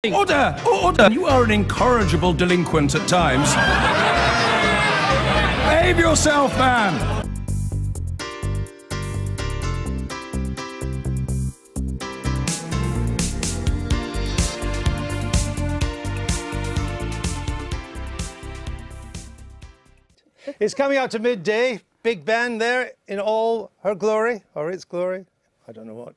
Order! Order! You are an incorrigible delinquent at times. Behave yourself, man! It's coming out to midday. Big Ben there in all her glory, or its glory. I don't know what.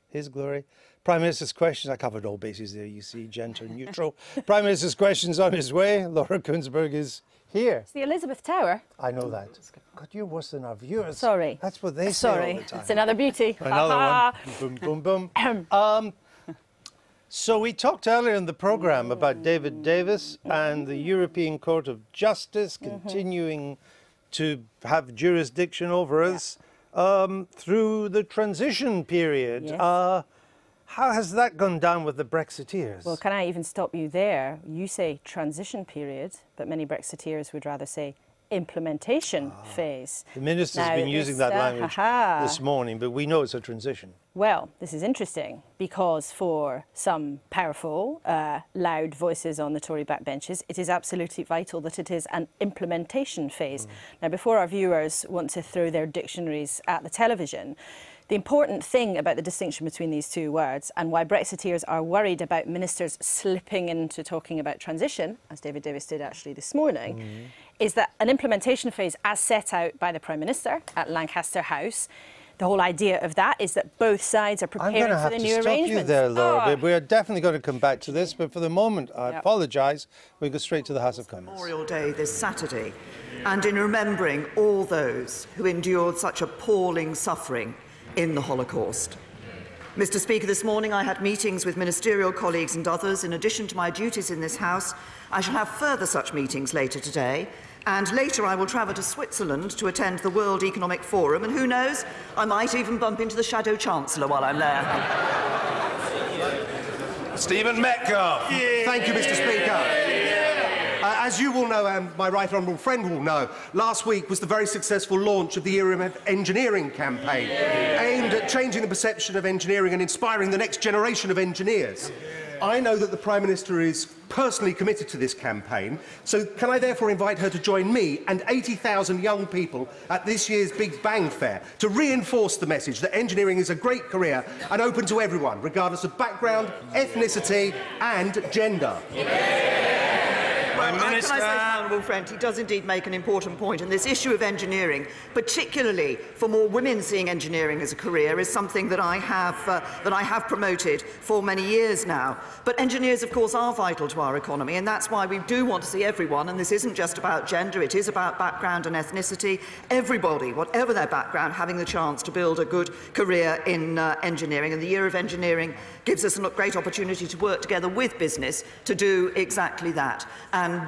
His glory. Prime Minister's questions. I covered all bases there, you see, gender neutral. Prime Minister's questions on his way. Laura Kuenssberg is here. It's the Elizabeth Tower. I know that. God, you're worse than our viewers. Sorry. That's what they say all the time. It's another beauty. Another one. Boom, boom, boom. So we talked earlier in the programme about David Davis and the European Court of Justice continuing to have jurisdiction over us through the transition period. Yes. How has that gone down with the Brexiteers? Well, can I even stop you there? You say transition period, but many Brexiteers would rather say implementation phase. The minister's been using that language this morning, but we know it's a transition. Well, this is interesting because for some powerful, loud voices on the Tory backbenches, it is absolutely vital that it is an implementation phase. Now, before our viewers want to throw their dictionaries at the television, the important thing about the distinction between these two words and why Brexiteers are worried about ministers slipping into talking about transition, as David Davis did actually this morning, is that an implementation phase as set out by the Prime Minister at Lancaster House, the whole idea of that is that both sides are preparing for the new arrangements. I'm going to have to stop you there, Laura. We're definitely going to come back to this, but for the moment, I apologise. We go straight to the House of Commons. Memorial Day this Saturday, and in remembering all those who endured such appalling suffering in the Holocaust. Mr. Speaker, this morning I had meetings with ministerial colleagues and others. In addition to my duties in this House, I shall have further such meetings later today, and later I will travel to Switzerland to attend the World Economic Forum, and who knows, I might even bump into the Shadow Chancellor while I'm there. Stephen Metcalfe. Thank you, Mr. Speaker. As you will know, and my right honourable friend will know, last week was the very successful launch of the Era of Engineering campaign, aimed at changing the perception of engineering and inspiring the next generation of engineers. I know that the Prime Minister is personally committed to this campaign, so can I therefore invite her to join me and 80,000 young people at this year's Big Bang Fair to reinforce the message that engineering is a great career and open to everyone, regardless of background, ethnicity and gender. Can I say to my honourable friend, he does indeed make an important point, and this issue of engineering, particularly for more women seeing engineering as a career, is something that I have promoted for many years now. But engineers, of course, are vital to our economy, and that's why we do want to see everyone, and this isn't just about gender, it is about background and ethnicity, everybody, whatever their background, having the chance to build a good career in engineering. And the Year of Engineering gives us a great opportunity to work together with business to do exactly that. And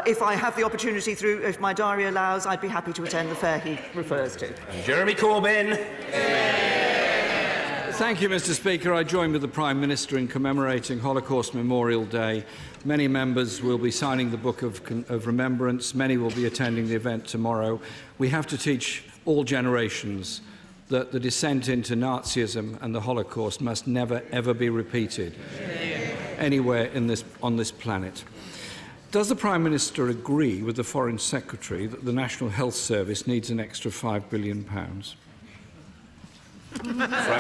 if I have the opportunity if my diary allows, I'd be happy to attend the fair he refers to. Jeremy Corbyn. Thank you, Mr. Speaker. I join with the Prime Minister in commemorating Holocaust Memorial Day. Many members will be signing the Book of Remembrance. Many will be attending the event tomorrow. We have to teach all generations that the descent into Nazism and the Holocaust must never, ever be repeated anywhere on this planet. Does the Prime Minister agree with the Foreign Secretary that the National Health Service needs an extra £5 billion? Prime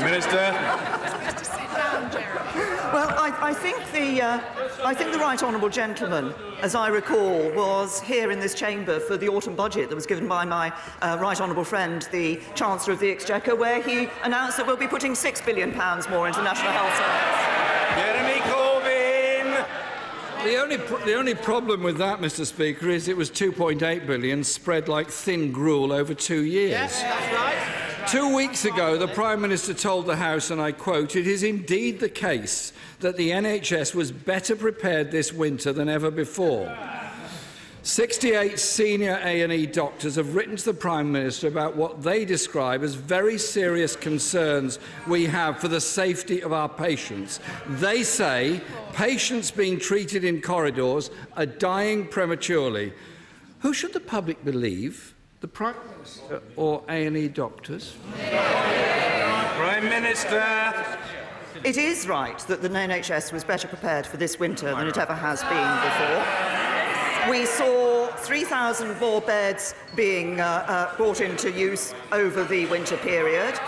Minister. Well, I think the right honourable gentleman, as I recall, was here in this chamber for the autumn budget that was given by my right honourable friend, the Chancellor of the Exchequer, where he announced that we'll be putting £6 billion more into the National Health Service. Jeremy Corbyn. The only problem with that, Mr. Speaker, is it was £2.8 billion spread like thin gruel over 2 years. Yes, that's right. 2 weeks ago, the Prime Minister told the House, and I quote, "It is indeed the case that the NHS was better prepared this winter than ever before." 68 senior A&E doctors have written to the Prime Minister about what they describe as very serious concerns we have for the safety of our patients. They say patients being treated in corridors are dying prematurely. Who should the public believe? The Prime Minister or A&E doctors? Prime Minister. It is right that the NHS was better prepared for this winter than it ever has been before. We saw 3,000 more beds being brought into use over the winter period.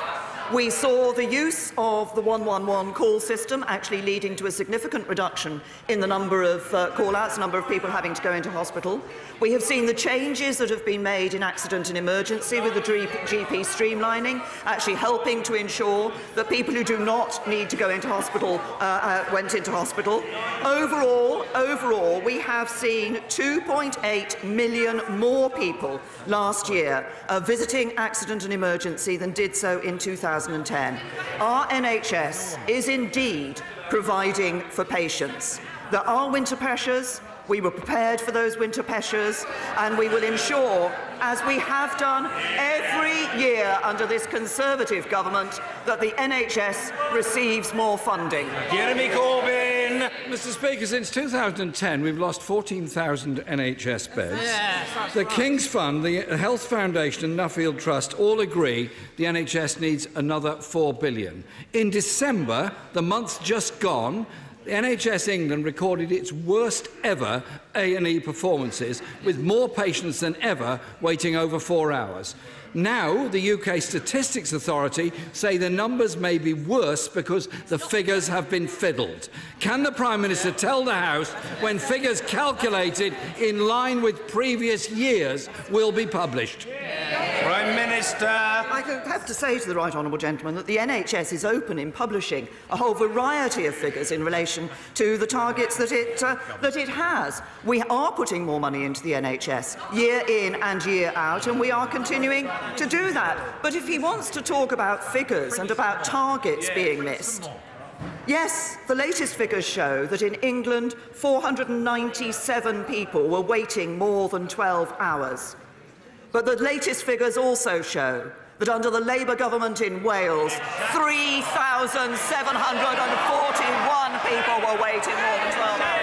We saw the use of the 111 call system actually leading to a significant reduction in the number of call-outs, number of people having to go into hospital. We have seen the changes that have been made in accident and emergency with the GP streamlining, actually helping to ensure that people who do not need to go into hospital went into hospital. Overall, we have seen 2.8 million more people last year visiting accident and emergency than did so in 2010. Our NHS is indeed providing for patients. There are winter pressures. We were prepared for those winter pressures, and we will ensure, as we have done every year under this Conservative government, that the NHS receives more funding. Jeremy Corbyn! Mr. Speaker, since 2010, we've lost 14,000 NHS beds. Yes, the King's Fund, the Health Foundation and Nuffield Trust all agree the NHS needs another £4 billion. In December, the month just gone, the NHS England recorded its worst ever A&E performances, with more patients than ever waiting over 4 hours. Now, the UK Statistics Authority say the numbers may be worse because the figures have been fiddled. Can the Prime Minister tell the House when figures calculated in line with previous years will be published? Prime Minister. I have to say to the right honourable gentleman that the NHS is open in publishing a whole variety of figures in relation to the targets that it has. We are putting more money into the NHS year in and year out, and we are continuing to do that. But if he wants to talk about figures and about targets being missed, yes, the latest figures show that in England 497 people were waiting more than 12 hours. But the latest figures also show that under the Labour government in Wales, 3,741 people were waiting more than 12 hours.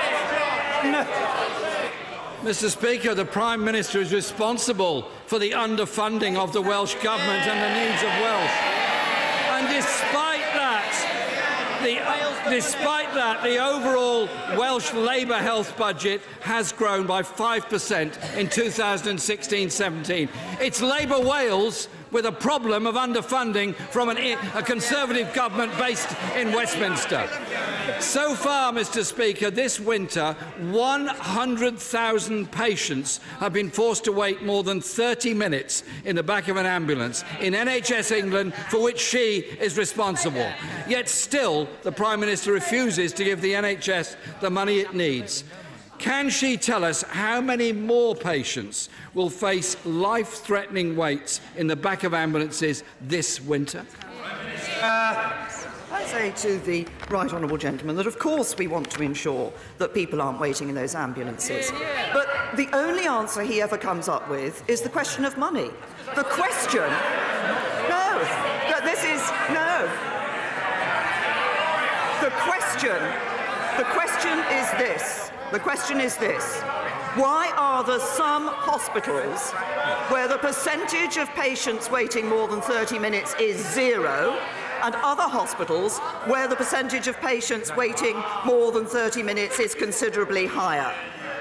Mr. Speaker, the Prime Minister is responsible for the underfunding of the Welsh Government and the needs of Welsh. And despite that, the overall Welsh Labour health budget has grown by 5% in 2016-17. It's Labour Wales with a problem of underfunding from a Conservative government based in Westminster. So far, Mr. Speaker, this winter, 100,000 patients have been forced to wait more than 30 minutes in the back of an ambulance in NHS England, for which she is responsible. Yet still, the Prime Minister refuses to give the NHS the money it needs. Can she tell us how many more patients will face life-threatening waits in the back of ambulances this winter? I say to the right honourable gentleman that of course we want to ensure that people aren't waiting in those ambulances. But the only answer he ever comes up with is the question of money. The question... No, that this is... No. The question is this. The question is this. Why are there some hospitals where the percentage of patients waiting more than 30 minutes is 0, and other hospitals where the percentage of patients waiting more than 30 minutes is considerably higher?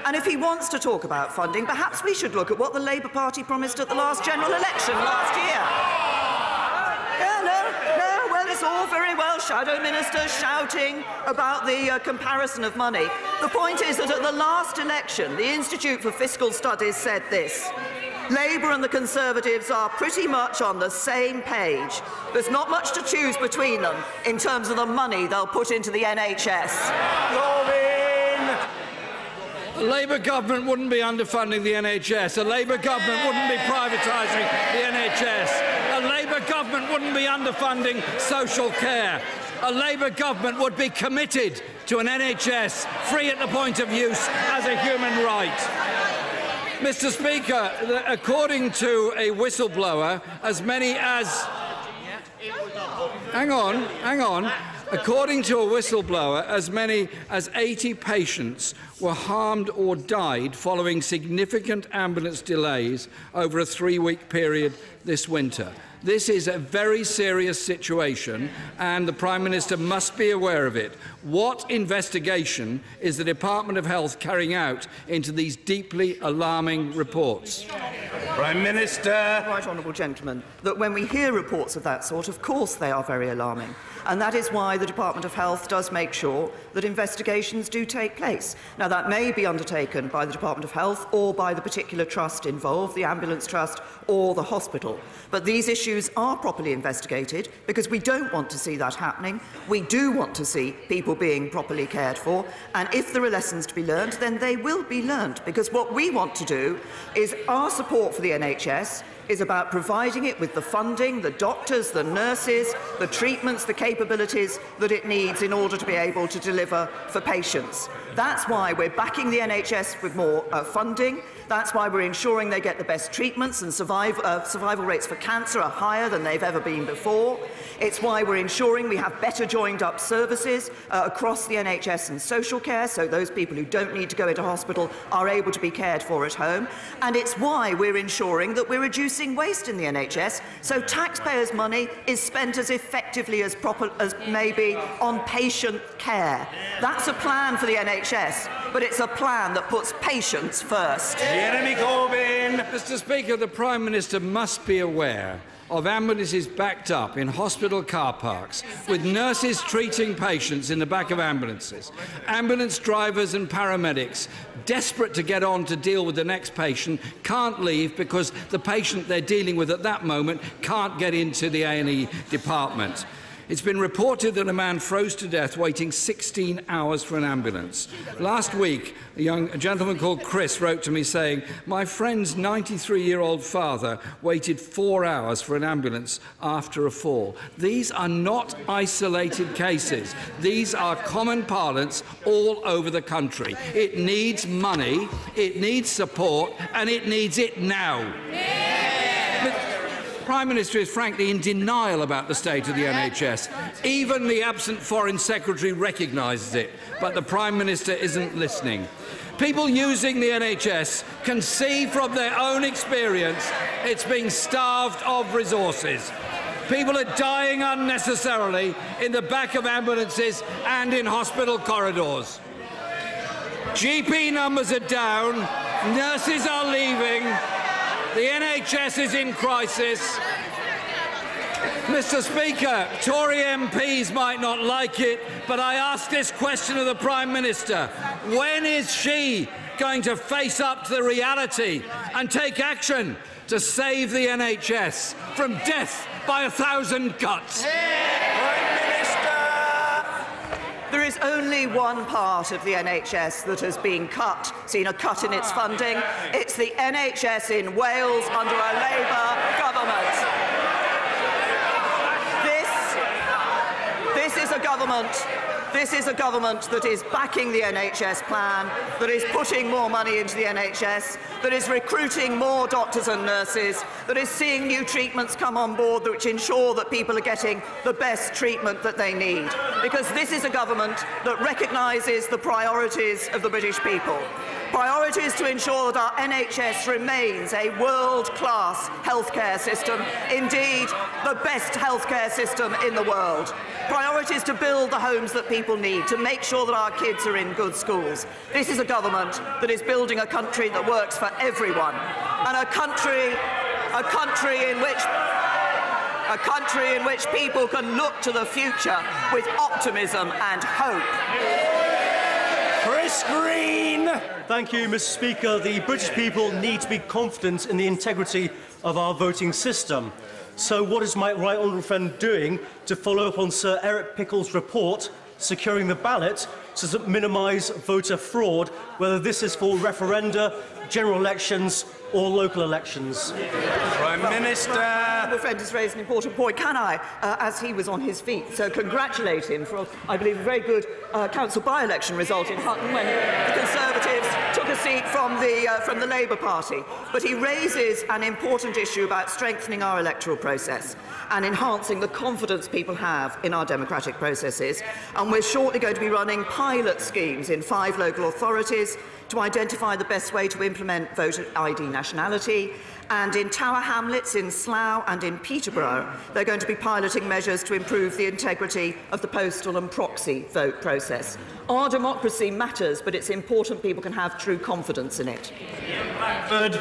And if he wants to talk about funding, perhaps we should look at what the Labour Party promised at the last general election last year. It's all very well shadow ministers shouting about the comparison of money. The point is that at the last election, the Institute for Fiscal Studies said this: Labour and the Conservatives are pretty much on the same page. There's not much to choose between them in terms of the money they'll put into the NHS. Corbyn! The Labour government wouldn't be underfunding the NHS. A Labour government wouldn't be privatising the NHS. A Labour government wouldn't be underfunding social care. A Labour government would be committed to an NHS free at the point of use as a human right. Mr. Speaker, according to a whistleblower, as many as... Hang on. According to a whistleblower, as many as 80 patients were harmed or died following significant ambulance delays over a 3-week period this winter. This is a very serious situation, and the Prime Minister must be aware of it. What investigation is the Department of Health carrying out into these deeply alarming reports? Prime Minister. Right, honourable gentleman, that when we hear reports of that sort, of course they are very alarming. And that is why the Department of Health does make sure that investigations do take place. Now, that may be undertaken by the Department of Health or by the particular trust involved, the ambulance trust or the hospital. But these issues are properly investigated because we don't want to see that happening. We do want to see people being properly cared for. And if there are lessons to be learned, then they will be learned. Because what we want to do is our support for the NHS is about providing it with the funding, the doctors, the nurses, the treatments, the capabilities that it needs in order to be able to deliver for patients. That's why we're backing the NHS with more funding. That's why we're ensuring they get the best treatments, and survival rates for cancer are higher than they've ever been before. It's why we're ensuring we have better joined-up services across the NHS and social care, so those people who don't need to go into hospital are able to be cared for at home. And it's why we're ensuring that we're reducing waste in the NHS, so taxpayers' money is spent as effectively as maybe on patient care. That's a plan for the NHS, but it's a plan that puts patients first. Jeremy Corbyn. Mr. Speaker, the Prime Minister must be aware of ambulances backed up in hospital car parks, with nurses treating patients in the back of ambulances, ambulance drivers and paramedics desperate to get on to deal with the next patient, can't leave because the patient they're dealing with at that moment can't get into the A&E department. It's been reported that a man froze to death waiting 16 hours for an ambulance. Last week, a gentleman called Chris wrote to me saying, "My friend's 93-year-old father waited 4 hours for an ambulance after a fall." These are not isolated cases. These are common parlance all over the country. It needs money, it needs support, and it needs it now. The Prime Minister is frankly in denial about the state of the NHS. Even the absent Foreign Secretary recognises it, but the Prime Minister isn't listening. People using the NHS can see from their own experience it's being starved of resources. People are dying unnecessarily in the back of ambulances and in hospital corridors. GP numbers are down, nurses are leaving, the NHS is in crisis. Mr. Speaker, Tory MPs might not like it, but I ask this question of the Prime Minister. When is she going to face up to the reality and take action to save the NHS from death by 1,000 cuts? Prime Minister. There is only one part of the NHS that has been seen a cut in its funding. It's the NHS in Wales under a Labour government. This is a government that is backing the NHS plan, that is putting more money into the NHS, that is recruiting more doctors and nurses, that is seeing new treatments come on board which ensure that people are getting the best treatment that they need. Because this is a government that recognises the priorities of the British people. Priorities to ensure that our NHS remains a world-class healthcare system, indeed the best healthcare system in the world. Priorities to build the homes that people need, to make sure that our kids are in good schools. This is a government that is building a country that works for everyone, and a country in which people can look to the future with optimism and hope. Chris Green. Thank you, Mr. Speaker. The British people need to be confident in the integrity of our voting system. So what is my right honourable friend doing to follow up on Sir Eric Pickle's report, Securing the Ballot, to minimise voter fraud, whether this is for referenda, general elections or local elections? Prime Minister. My friend has raised an important point. Can I, as he was on his feet, so congratulate him for, I believe, a very good council by-election result in Hutton when the Conservatives took a seat from the Labour Party, but he raises an important issue about strengthening our electoral process and enhancing the confidence people have in our democratic processes. And we're shortly going to be running pilot schemes in 5 local authorities to identify the best way to implement voter ID nationality. And in Tower Hamlets, in Slough and in Peterborough, they're going to be piloting measures to improve the integrity of the postal and proxy vote process. Our democracy matters, but it's important people can have true confidence in it. Good.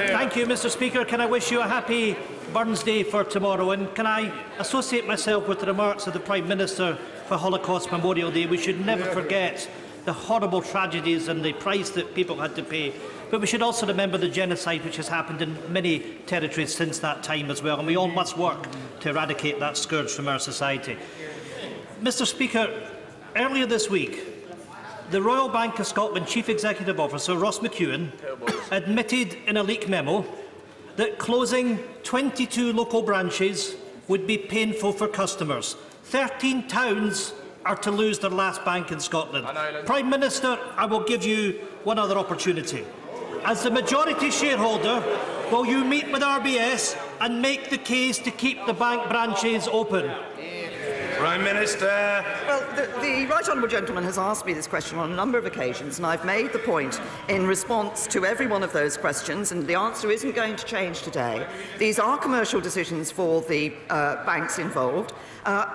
Thank you, Mr. Speaker. Can I wish you a happy Burns Day for tomorrow? And can I associate myself with the remarks of the Prime Minister for Holocaust Memorial Day? We should never forget the horrible tragedies and the price that people had to pay. But we should also remember the genocide which has happened in many territories since that time as well, and we all must work to eradicate that scourge from our society. Mr. Speaker, earlier this week, the Royal Bank of Scotland Chief Executive Officer Ross McEwan admitted in a leaked memo that closing 22 local branches would be painful for customers. 13 towns are to lose their last bank in Scotland. Prime Minister, I will give you one other opportunity. As the majority shareholder, will you meet with RBS and make the case to keep the bank branches open? Prime Minister. Well, the right honourable gentleman has asked me this question on a number of occasions, and I've made the point in response to every one of those questions, and the answer isn't going to change today. These are commercial decisions for the banks involved.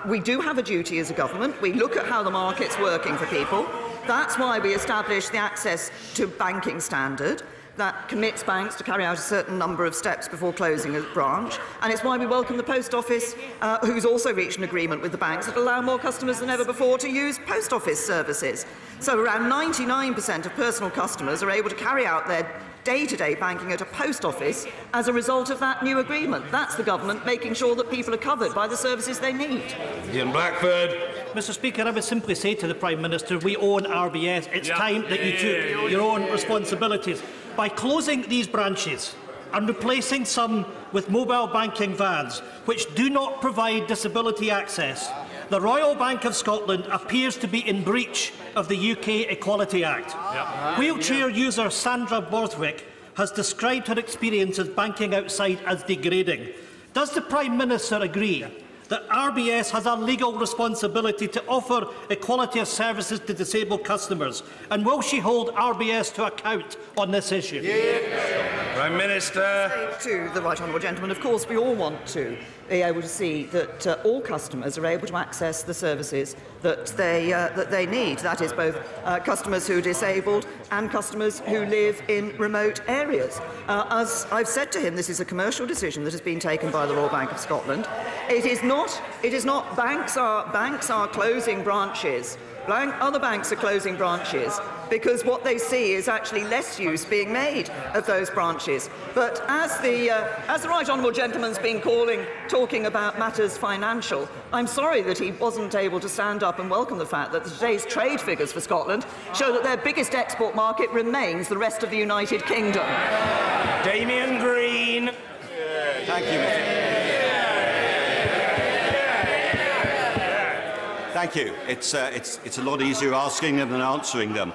We do have a duty as a government. We look at how the market's working for people. That's why we established the access to banking standard that commits banks to carry out a certain number of steps before closing a branch. And it's why we welcome the Post Office, who's also reached an agreement with the banks that allow more customers than ever before to use Post Office services. So around 99% of personal customers are able to carry out their day-to-day banking at a post office as a result of that new agreement. That's the government making sure that people are covered by the services they need. Ian Blackford. Mr. Speaker, I would simply say to the Prime Minister, we own RBS. It's time that you took your own responsibilities. By closing these branches and replacing some with mobile banking vans, which do not provide disability access, the Royal Bank of Scotland appears to be in breach of the UK Equality Act. Wheelchair user Sandra Borthwick has described her experience of banking outside as degrading. Does the Prime Minister agree that RBS has a legal responsibility to offer equality of services to disabled customers? And will she hold RBS to account on this issue? Prime Minister. To the right honourable gentleman, of course, we all want to be able to see that all customers are able to access the services that they need. That is both customers who are disabled and customers who live in remote areas. As I've said to him, this is a commercial decision that has been taken by the Royal Bank of Scotland. It is not. Banks are closing branches. Other banks are closing branches because what they see is actually less use being made of those branches. But as the right honourable gentleman's been talking about matters financial, I'm sorry that he wasn't able to stand up and welcome the fact that today's trade figures for Scotland show that their biggest export market remains the rest of the United Kingdom. Damien Green. Thank you, Mr. Thank you. It's a lot easier asking them than answering them.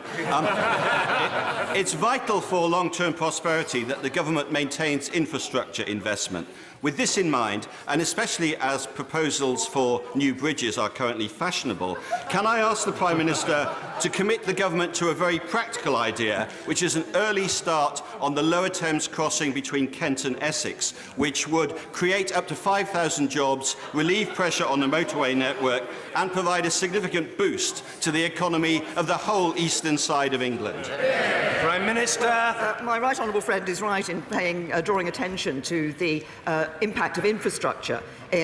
It's vital for long-term prosperity that the government maintains infrastructure investment. With this in mind, and especially as proposals for new bridges are currently fashionable, can I ask the Prime Minister to commit the government to a very practical idea, which is an early start on the Lower Thames crossing between Kent and Essex, which would create up to 5,000 jobs, relieve pressure on the motorway network, and provide a significant boost to the economy of the whole eastern side of England? Prime Minister. My right honourable friend is right in drawing attention to the impact of infrastructure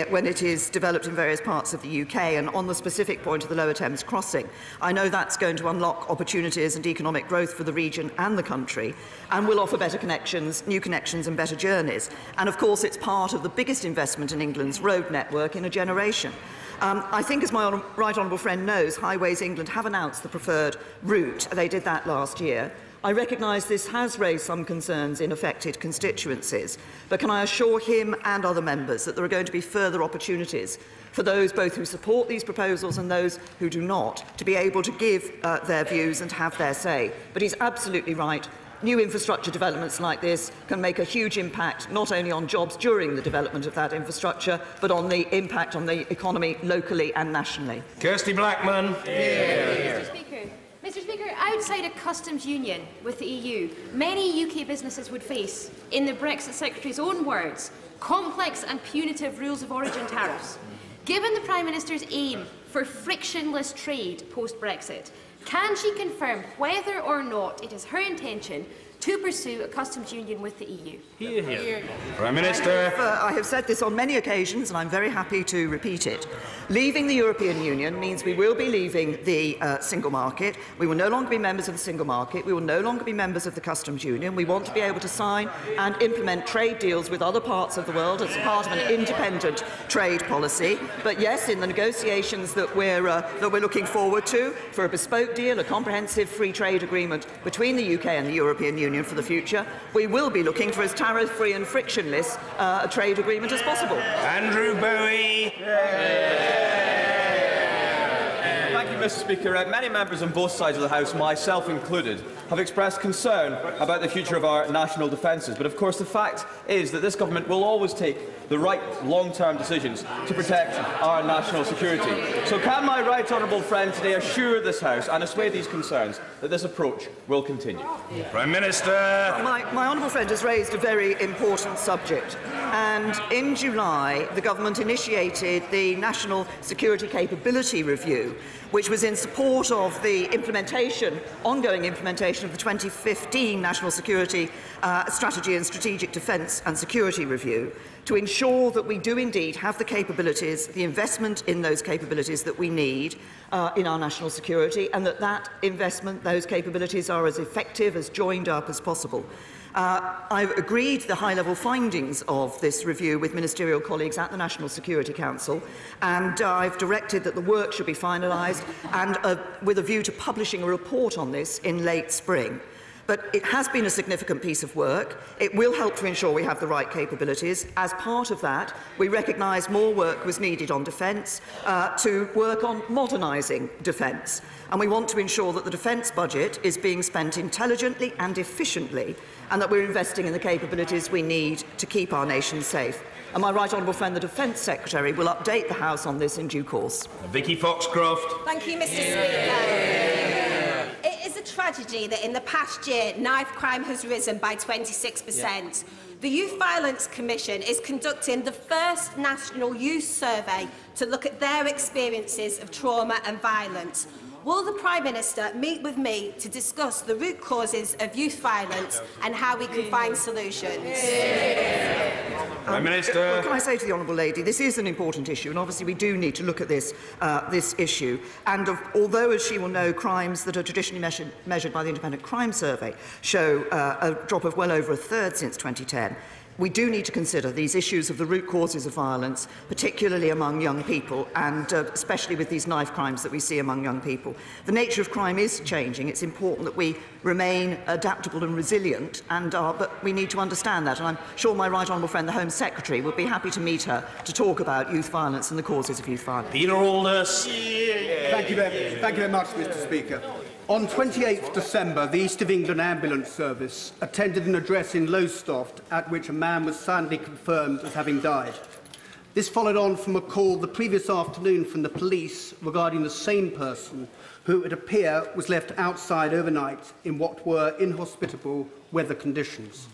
when it is developed in various parts of the UK, and on the specific point of the Lower Thames crossing. I know that's going to unlock opportunities and economic growth for the region and the country, and will offer better connections, new connections and better journeys. And of course it's part of the biggest investment in England's road network in a generation. I think, as my right honourable friend knows, Highways England have announced the preferred route. They did that last year. I recognise this has raised some concerns in affected constituencies, but can I assure him and other members that there are going to be further opportunities for those both who support these proposals and those who do not to be able to give their views and have their say. But he's absolutely right. New infrastructure developments like this can make a huge impact not only on jobs during the development of that infrastructure, but on the impact on the economy locally and nationally. Kirsty Blackman. Mr. Speaker, outside a customs union with the EU, many UK businesses would face, in the Brexit Secretary's own words, complex and punitive rules of origin tariffs. Given the Prime Minister's aim for frictionless trade post-Brexit, can she confirm whether or not it is her intention to pursue a customs union with the EU? Hear, hear. Prime Minister. I have said this on many occasions, and I'm very happy to repeat it. Leaving the European Union means we will be leaving the single market. We will no longer be members of the single market. We will no longer be members of the customs union. We want to be able to sign and implement trade deals with other parts of the world as part of an independent trade policy. But yes, in the negotiations that we're looking forward to for a bespoke deal, a comprehensive free trade agreement between the UK and the European Union for the future, we will be looking for as tariff-free and frictionless a trade agreement as possible. Andrew Bowie. Thank you, Mr. Speaker. Many members on both sides of the House, myself included, have expressed concern about the future of our national defences. But of course the fact is that this government will always take the right long-term decisions to protect our national security. So can my right honourable friend today assure this House and assuage these concerns that this approach will continue? Prime Minister. My honourable friend has raised a very important subject, and in July the government initiated the National Security Capability Review, which was in support of the ongoing implementation of the 2015 National Security Strategy and Strategic Defence and Security Review, to ensure that we do indeed have the capabilities, the investment in those capabilities that we need in our national security, and that investment, those capabilities, are as effective, as joined up as possible. I've agreed the high-level findings of this review with ministerial colleagues at the National Security Council, and I've directed that the work should be finalised and with a view to publishing a report on this in late spring. But it has been a significant piece of work. It will help to ensure we have the right capabilities. As part of that, we recognise more work was needed on defence, to work on modernising defence. And we want to ensure that the defence budget is being spent intelligently and efficiently, and that we're investing in the capabilities we need to keep our nation safe. And my right honourable friend, the Defence Secretary, will update the House on this in due course. Vicky Foxcroft. Thank you, Mr. Speaker. It is a tragedy that in the past year, knife crime has risen by 26%. The Youth Violence Commission is conducting the first national youth survey to look at their experiences of trauma and violence. Will the Prime Minister meet with me to discuss the root causes of youth violence and how we can find solutions? Prime Minister. Well, can I say to the Honourable Lady, this is an important issue, and obviously we do need to look at this issue. And although, as she will know, crimes that are traditionally measured by the Independent Crime Survey show a drop of well over a third since 2010, we do need to consider these issues of the root causes of violence, particularly among young people, and especially with these knife crimes that we see among young people. The nature of crime is changing. It's important that we remain adaptable and resilient, but we need to understand that. And I'm sure my right honourable friend, the Home Secretary, would be happy to meet her to talk about youth violence and the causes of youth violence. Peter Aldous. Thank you very much, Mr. Speaker. On 28th December, the East of England Ambulance Service attended an address in Lowestoft at which a man was sadly confirmed as having died. This followed on from a call the previous afternoon from the police regarding the same person who, it appears, was left outside overnight in what were inhospitable weather conditions.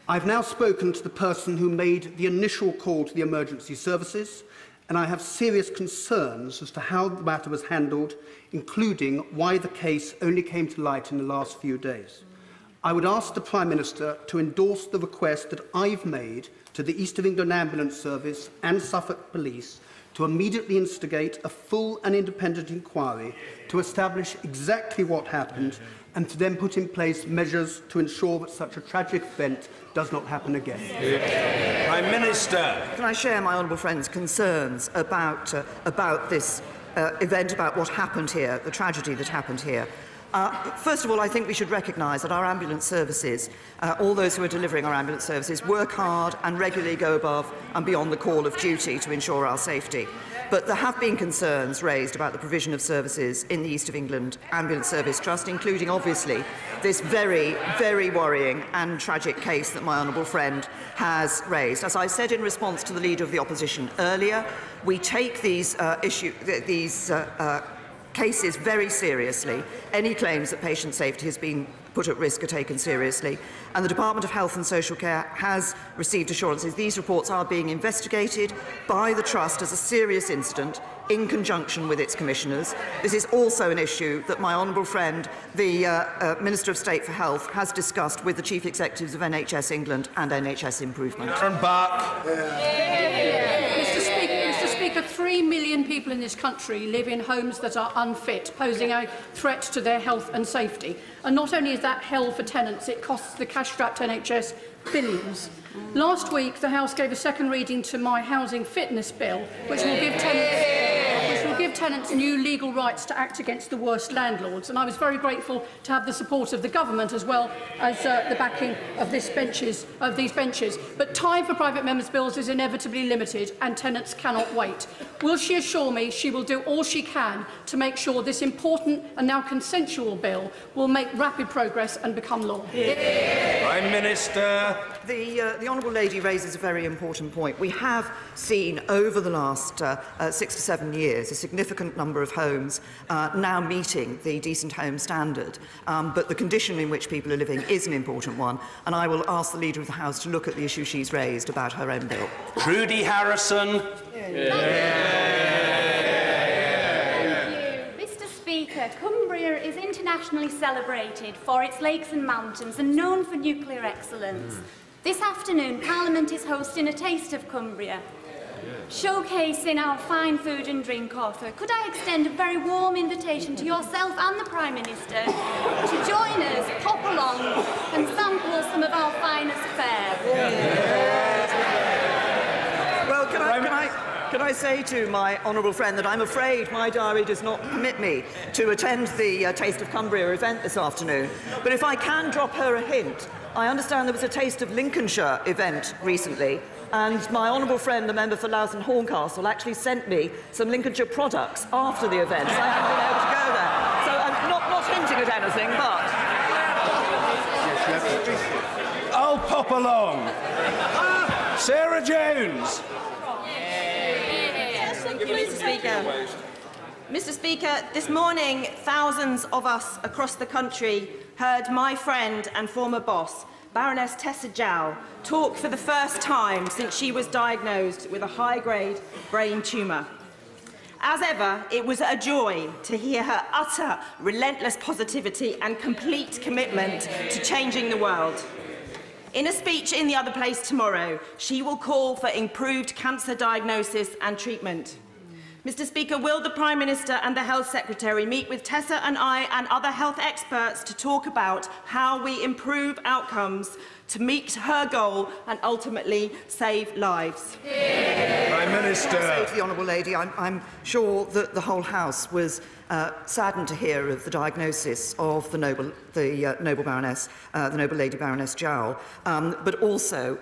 I've now spoken to the person who made the initial call to the emergency services, and I have serious concerns as to how the matter was handled, including why the case only came to light in the last few days. I would ask the Prime Minister to endorse the request that I've made to the East of England Ambulance Service and Suffolk Police to immediately instigate a full and independent inquiry to establish exactly what happened and to then put in place measures to ensure that such a tragic event does not happen again. Prime Minister. Can I share my honourable friend's concerns about this event, about what happened here, the tragedy that happened here? First of all, I think we should recognise that our ambulance services, all those who are delivering our ambulance services, work hard and regularly go above and beyond the call of duty to ensure our safety. But there have been concerns raised about the provision of services in the East of England Ambulance Service Trust, including, obviously, this very, very worrying and tragic case that my honourable friend has raised. As I said in response to the Leader of the Opposition earlier, we take these cases very seriously. Any claims that patient safety has been put at risk are taken seriously, and the Department of Health and Social Care has received assurances these reports are being investigated by the Trust as a serious incident in conjunction with its commissioners. This is also an issue that my honourable friend, the Minister of State for Health, has discussed with the Chief Executives of NHS England and NHS Improvement. Turn back. Mr. Speaker, 3 million people in this country live in homes that are unfit, posing a threat to their health and safety. And not only is that hell for tenants, it costs the cash-strapped NHS billions. Last week, the House gave a second reading to my housing fitness bill, which will give tenants new legal rights to act against the worst landlords. And I was very grateful to have the support of the government as well as the backing of these benches. But time for private members' bills is inevitably limited, and tenants cannot wait. Will she assure me she will do all she can to make sure this important and now consensual bill will make rapid progress and become law? Prime Minister. The honourable lady raises a very important point. We have seen over the last 6 to 7 years a significant number of homes now meeting the decent home standard, but the condition in which people are living is an important one, and I will ask the Leader of the House to look at the issue she's raised about her own bill. Trudy Harrison. Mr. Speaker, Cumbria is internationally celebrated for its lakes and mountains and known for nuclear excellence. This afternoon, Parliament is hosting a Taste of Cumbria, showcasing our fine food and drink offer. Could I extend a very warm invitation to yourself and the Prime Minister to join us, pop along and sample some of our finest fare? Well, can I say to my honourable friend that I'm afraid my diary does not permit me to attend the Taste of Cumbria event this afternoon. But if I can drop her a hint, I understand there was a Taste of Lincolnshire event recently, and my honourable friend, the member for Louth and Horncastle, actually sent me some Lincolnshire products after the event. So I haven't been able to go there. So I'm not hinting at anything, but... I'll pop along. Sarah Jones. Thank you, Mr. Speaker. Mr. Speaker, this morning, thousands of us across the country heard my friend and former boss, Baroness Tessa Jowell, talk for the first time since she was diagnosed with a high-grade brain tumour. As ever, it was a joy to hear her utter, relentless positivity and complete commitment to changing the world. In a speech in the other place tomorrow, she will call for improved cancer diagnosis and treatment. Mr. Speaker, will the Prime Minister and the Health Secretary meet with Tessa and I and other health experts to talk about how we improve outcomes to meet her goal and ultimately save lives? Prime Minister. I say to the honourable lady, I'm sure that the whole House was saddened to hear of the diagnosis of the noble lady Baroness Jowell, but also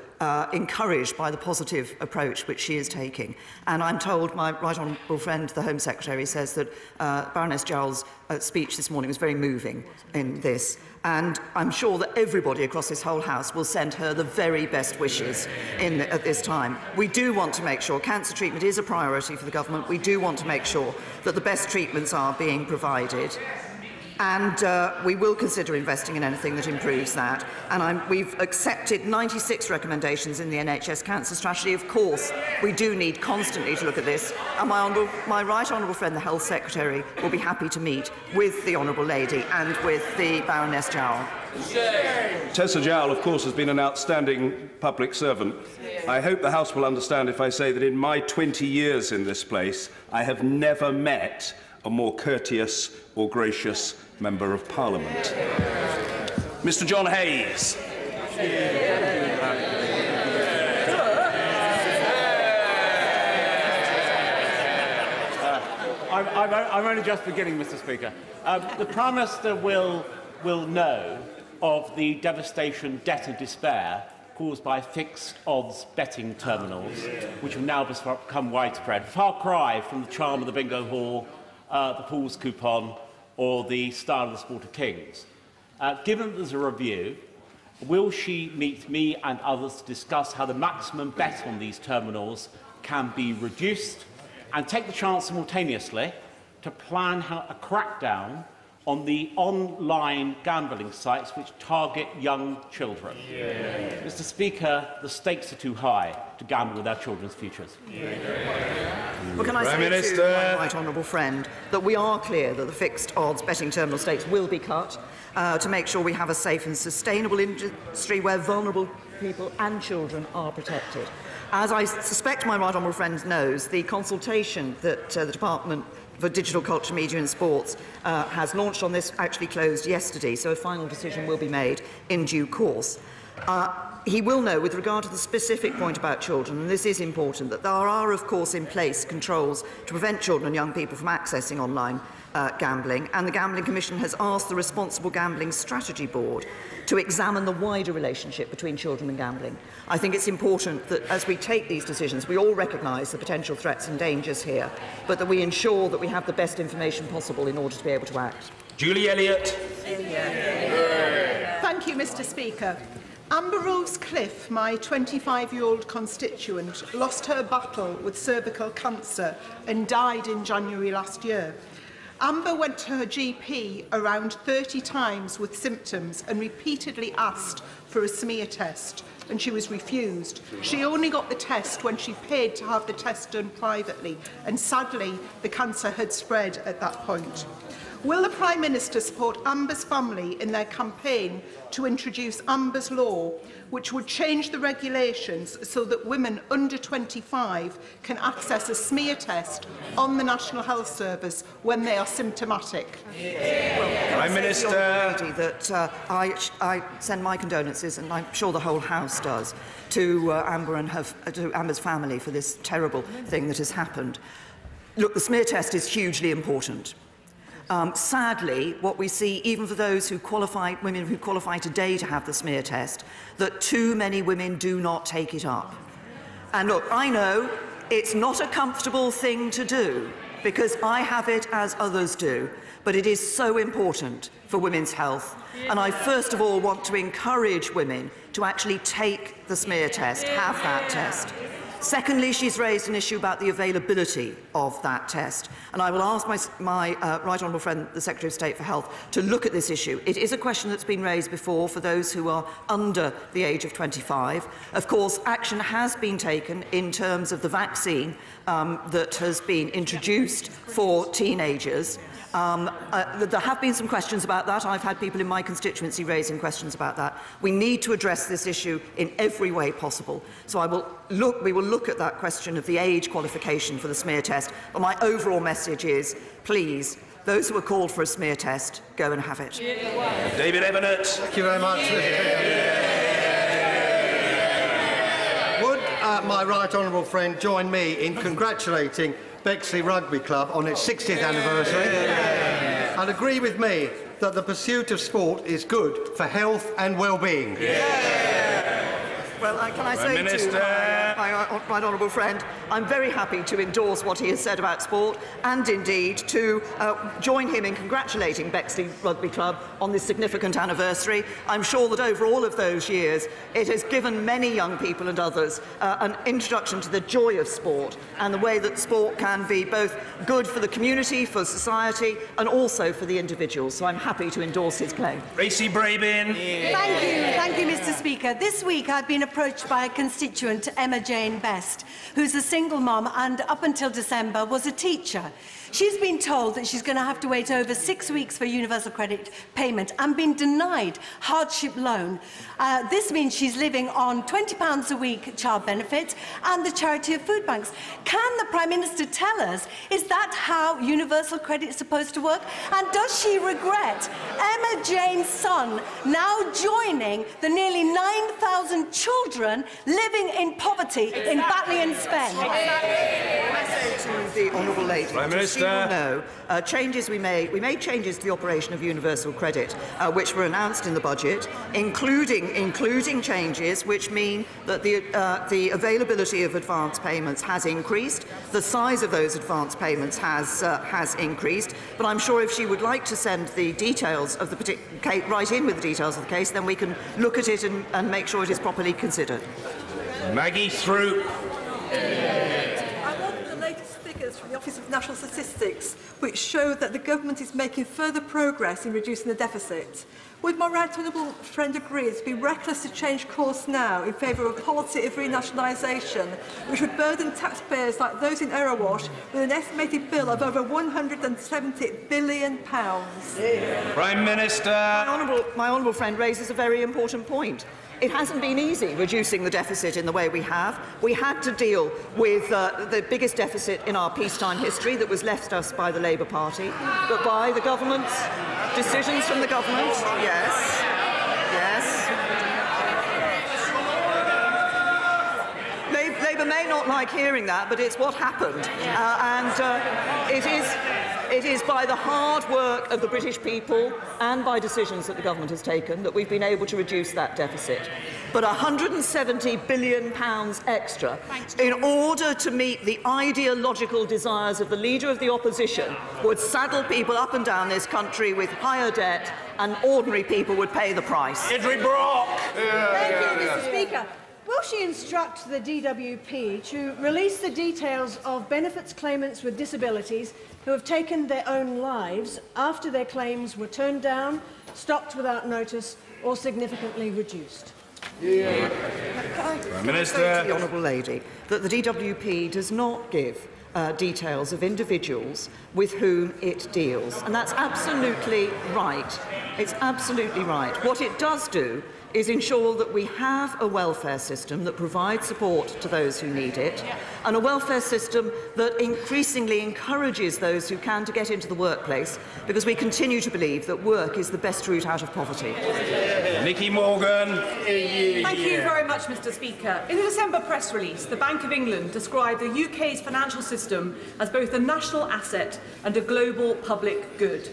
encouraged by the positive approach which she is taking. And I'm told my right honourable friend, the Home Secretary, says that Baroness Jowell's speech this morning was very moving in this. And I'm sure that everybody across this whole House will send her the very best wishes at this time. We do want to make sure cancer treatment is a priority for the government. We do want to make sure that the best treatments are being provided. And we will consider investing in anything that improves that. And we've accepted 96 recommendations in the NHS Cancer Strategy. Of course, we do need constantly to look at this. And my right honourable friend, the Health Secretary, will be happy to meet with the honourable lady and with the Baroness Jowell. Tessa Jowell, of course, has been an outstanding public servant. I hope the House will understand if I say that in my 20 years in this place, I have never met a more courteous or gracious Member of Parliament. Mr. John Hayes. I'm only just beginning, Mr. Speaker. The Prime Minister will know of the devastation, debt and despair caused by fixed odds betting terminals, which have now become widespread. Far cry from the charm of the bingo hall, the pool's coupon, or the style of the Sport of Kings. Given that there's a review, will she meet me and others to discuss how the maximum bet on these terminals can be reduced, and take the chance simultaneously to plan a crackdown on the online gambling sites which target young children? Mr. Speaker, the stakes are too high to gamble with our children's futures. Well, can I say to my right honourable friend that we are clear that the fixed odds betting terminal stakes will be cut to make sure we have a safe and sustainable industry where vulnerable people and children are protected. As I suspect my right honourable friend knows, the consultation that the Department for Digital Culture, Media and Sports has launched on this actually closed yesterday, so a final decision will be made in due course. He will know, with regard to the specific point about children, and this is important, that there are, of course, in place controls to prevent children and young people from accessing online gambling, and the Gambling Commission has asked the Responsible Gambling Strategy Board to examine the wider relationship between children and gambling. I think it's important that as we take these decisions, we all recognise the potential threats and dangers here, but that we ensure that we have the best information possible in order to be able to act. Julie Elliott. Thank you, Mr. Speaker. Amber Rose Cliff, my 25-year-old constituent, lost her battle with cervical cancer and died in January last year. Amber went to her GP around 30 times with symptoms and repeatedly asked for a smear test, and she was refused. She only got the test when she paid to have the test done privately, and sadly, the cancer had spread at that point. Will the Prime Minister support Amber's family in their campaign to introduce Amber's Law, which would change the regulations so that women under 25 can access a smear test on the National Health Service when they are symptomatic? Well, Prime Minister. That I send my condolences, and I'm sure the whole House does, to Amber and to Amber's family for this terrible thing that has happened. Look, the smear test is hugely important. Sadly, what we see, even for those who qualify, women who qualify today to have the smear test, that too many women do not take it up. And look, I know it's not a comfortable thing to do, because I have it as others do, but it is so important for women's health. And I first of all want to encourage women to actually take the smear test, have that test. Secondly, she's raised an issue about the availability of that test, and I will ask my right honourable friend, the Secretary of State for Health, to look at this issue. It is a question that's been raised before for those who are under the age of 25. Of course, action has been taken in terms of the vaccine that has been introduced for teenagers. There have been some questions about that. I've had people in my constituency raising questions about that. We need to address this issue in every way possible. So we will look at that question of the age qualification for the smear test. But my overall message is, please, those who are called for a smear test, go and have it. David Evanet. Thank you very much. Would my right honourable friend join me in congratulating Bexley Rugby Club on its 60th anniversary, and agree with me that the pursuit of sport is good for health and well-being? Well, can I say to my right honourable friend, I'm very happy to endorse what he has said about sport, and indeed to join him in congratulating Bexley Rugby Club on this significant anniversary. I'm sure that over all of those years, it has given many young people and others an introduction to the joy of sport and the way that sport can be both good for the community, for society, and also for the individual. So I'm happy to endorse his claim. Racy Brabin. Thank you, Mr. Speaker. This week I've been approached by a constituent, Emma Jane Best, who's a single mum and up until December was a teacher. She's been told that she's going to have to wait over 6 weeks for universal credit payment and been denied hardship loan. This means she's living on £20 a week child benefit and the charity of food banks. Can the Prime Minister tell us, is that how universal credit is supposed to work? And does she regret Emma Jane's son now joining the nearly 9,000 children living in poverty in Batley and Spen? I say to the honourable lady, Minister. Changes we made changes to the operation of universal credit, which were announced in the budget, including changes which mean that the availability of advance payments has increased, the size of those advance payments has increased. But I'm sure if she would like to send the details of the particular case, write in with the details of the case, then we can look at it and make sure it is properly considered. Maggie Throop. I want the latest figures from the Office of National Statistics, which show that the government is making further progress in reducing the deficit. Would my right honourable friend agree it would be reckless to change course now in favour of a policy of renationalisation, which would burden taxpayers like those in Erewash with an estimated bill of over £170 billion? Prime Minister. My honourable friend raises a very important point. It hasn't been easy reducing the deficit in the way we have. We had to deal with the biggest deficit in our peacetime history that was left us by the Labour Party, but by the government's decisions from the government. Yes. Labour may not like hearing that, but it's what happened. It is by the hard work of the British people and by decisions that the government has taken that we've been able to reduce that deficit. But £170 billion extra in order to meet the ideological desires of the Leader of the Opposition would saddle people up and down this country with higher debt, and ordinary people would pay the price. Edward Brock. Thank you, Mr. Speaker. Will she instruct the DWP to release the details of benefits claimants with disabilities who have taken their own lives after their claims were turned down, stopped without notice, or significantly reduced? Prime Minister. Can I say to the honourable lady that the DWP does not give details of individuals with whom it deals, and that's absolutely right. It's absolutely right. What it does do is ensure that we have a welfare system that provides support to those who need it, and a welfare system that increasingly encourages those who can to get into the workplace, because we continue to believe that work is the best route out of poverty. Nicky Morgan. Thank you very much, Mr. Speaker. In a December press release, the Bank of England described the UK's financial system as both a national asset and a global public good.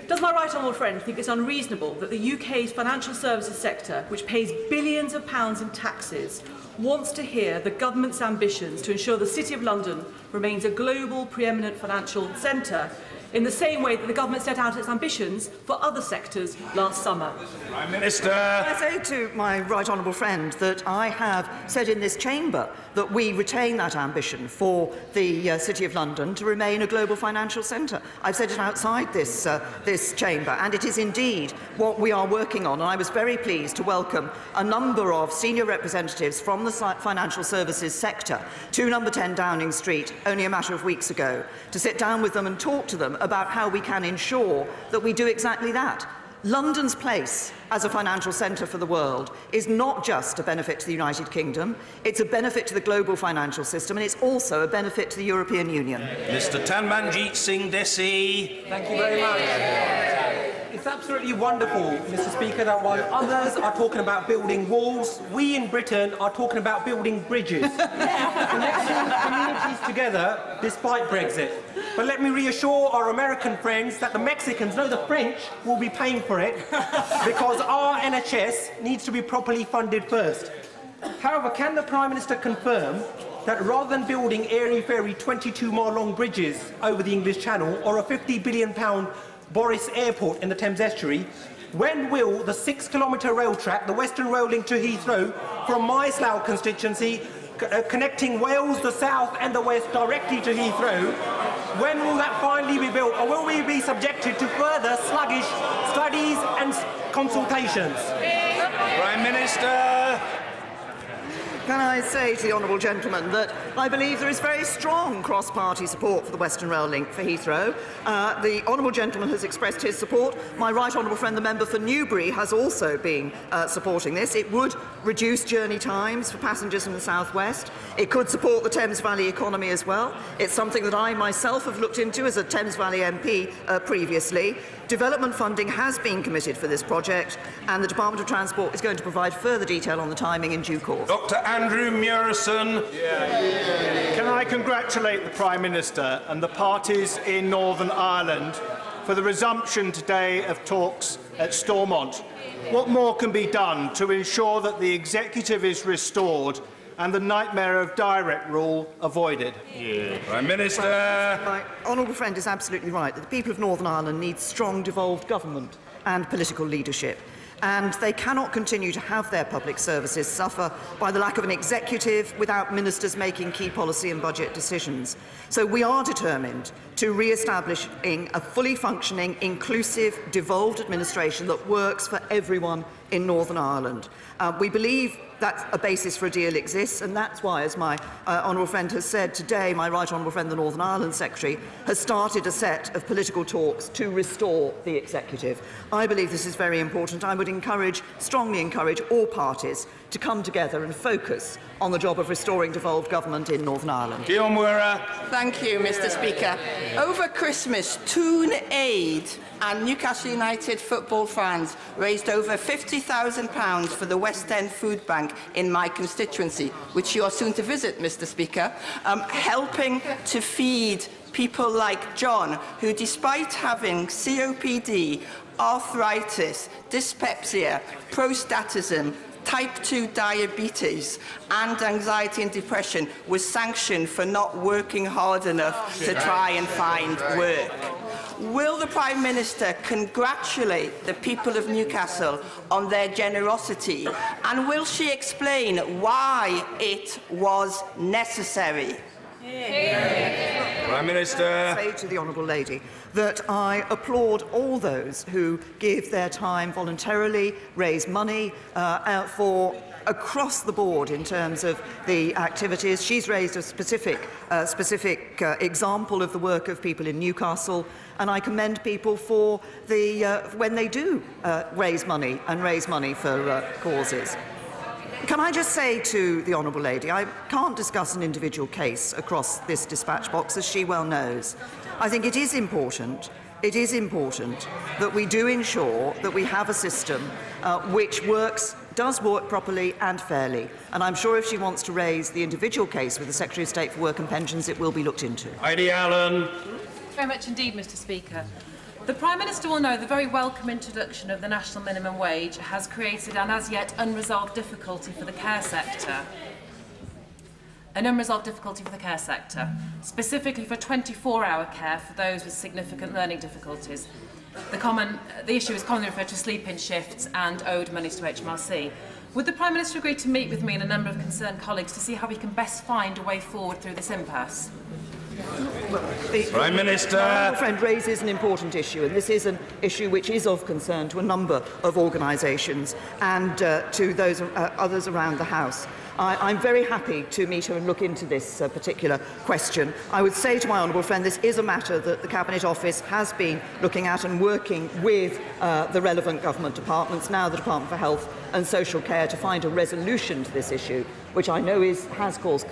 Does my right honourable friend think it's unreasonable that the UK's financial services sector, which pays billions of pounds in taxes, wants to hear the government's ambitions to ensure the City of London remains a global preeminent financial centre, in the same way that the government set out its ambitions for other sectors last summer? Prime Minister. I say to my right honourable friend that I have said in this chamber that we retain that ambition for the City of London to remain a global financial centre. I've said it outside this chamber, and it is indeed what we are working on. And I was very pleased to welcome a number of senior representatives from the financial services sector to number 10 Downing Street only a matter of weeks ago to sit down with them and talk to them about how we can ensure that we do exactly that. London's place as a financial centre for the world is not just a benefit to the United Kingdom, it's a benefit to the global financial system, and it's also a benefit to the European Union. Mr Tanmanjeet Singh Desi. Thank you very much. It's absolutely wonderful, Mr Speaker, that while others are talking about building walls, we in Britain are talking about building bridges. Connecting communities together despite Brexit. But let me reassure our American friends that the Mexicans, no, the French, will be paying for it because our NHS needs to be properly funded first. However, can the Prime Minister confirm that rather than building airy-fairy 22-mile-long bridges over the English Channel or a £50 billion Boris Airport in the Thames Estuary, when will the 6-kilometre rail track, the Western Rail link to Heathrow, from my Slough constituency, connecting Wales, the south and the west directly to Heathrow, when will that finally be built, or will we be subjected to further sluggish studies and consultations? Prime Minister. Can I say to the honourable gentleman that I believe there is very strong cross-party support for the Western Rail link for Heathrow. The honourable gentleman has expressed his support. My right honourable friend, the member for Newbury, has also been supporting this. It would reduce journey times for passengers from the South West. It could support the Thames Valley economy as well. It's something that I myself have looked into as a Thames Valley MP previously. Development funding has been committed for this project, and the Department of Transport is going to provide further detail on the timing in due course. Dr Andrew Murison. Can I congratulate the Prime Minister and the parties in Northern Ireland for the resumption today of talks at Stormont? What more can be done to ensure that the executive is restored and the nightmare of direct rule avoided? Prime Minister. My honourable friend is absolutely right that the people of Northern Ireland need strong, devolved government and political leadership. And they cannot continue to have their public services suffer by the lack of an executive without ministers making key policy and budget decisions. So we are determined to re-establishing a fully functioning, inclusive, devolved administration that works for everyone in Northern Ireland. We believe that a basis for a deal exists, and that's why, as my honourable friend has said today, my right honourable friend, the Northern Ireland Secretary, has started a set of political talks to restore the executive. I believe this is very important. I would strongly encourage all parties to come together and focus on the job of restoring devolved government in Northern Ireland. Thank you, Mr. Speaker. Over Christmas, Toon Aid and Newcastle United football fans raised over £50,000 for the West End Food Bank in my constituency, which you are soon to visit, Mr. Speaker, helping to feed people like John, who, despite having COPD, arthritis, dyspepsia, prostatism, type 2 diabetes and anxiety and depression, was sanctioned for not working hard enough to try and find work. Will the Prime Minister congratulate the people of Newcastle on their generosity, and will she explain why it was necessary? Prime Minister. I say to the honourable lady that I applaud all those who give their time voluntarily, raise money for across the board in terms of the activities. She's raised a specific example of the work of people in Newcastle, and I commend people for when they do raise money for causes. Can I just say to the honourable lady, I can't discuss an individual case across this dispatch box, as she well knows. I think it is important that we do ensure that we have a system which does work properly and fairly. And I'm sure if she wants to raise the individual case with the Secretary of State for Work and Pensions, it will be looked into. Heidi Allen. Very much indeed, Mr. Speaker. The Prime Minister will know the very welcome introduction of the national minimum wage has created an as yet unresolved difficulty for the care sector. Specifically for 24-hour care for those with significant learning difficulties. The issue is commonly referred to sleep-in shifts and owed monies to HMRC. Would the Prime Minister agree to meet with me and a number of concerned colleagues to see how we can best find a way forward through this impasse? Prime Minister. My friend raises an important issue, and this is an issue which is of concern to a number of organisations and to those others around the House. I'm very happy to meet her and look into this particular question. I would say to my honourable friend, this is a matter that the Cabinet Office has been looking at and working with the relevant government departments, now the Department for Health and Social Care, to find a resolution to this issue, which I know has caused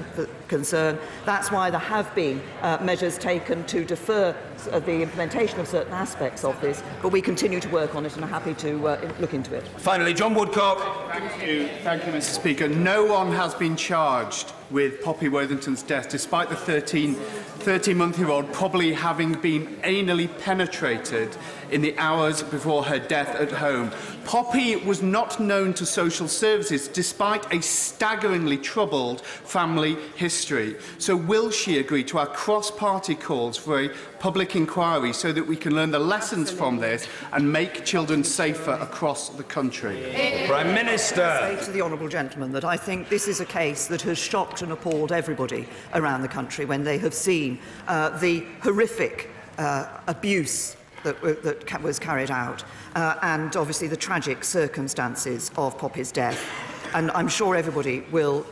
concern. That's why there have been measures taken to defer the implementation of certain aspects of this, but we continue to work on it and are happy to look into it. Finally, John Woodcock. Thank you, Mr. Speaker. No one has been charged with Poppy Worthington's death, despite the 13-month-year-old probably having been anally penetrated in the hours before her death at home. Poppy was not known to social services, despite a staggeringly troubled family history. So will she agree to our cross-party calls for a public inquiry so that we can learn the lessons from this and make children safer across the country? Prime Minister. I say to the honourable gentleman that I think this is a case that has shocked and appalled everybody around the country when they have seen the horrific abuse that was carried out and obviously the tragic circumstances of Poppy's death. And I'm sure everybody will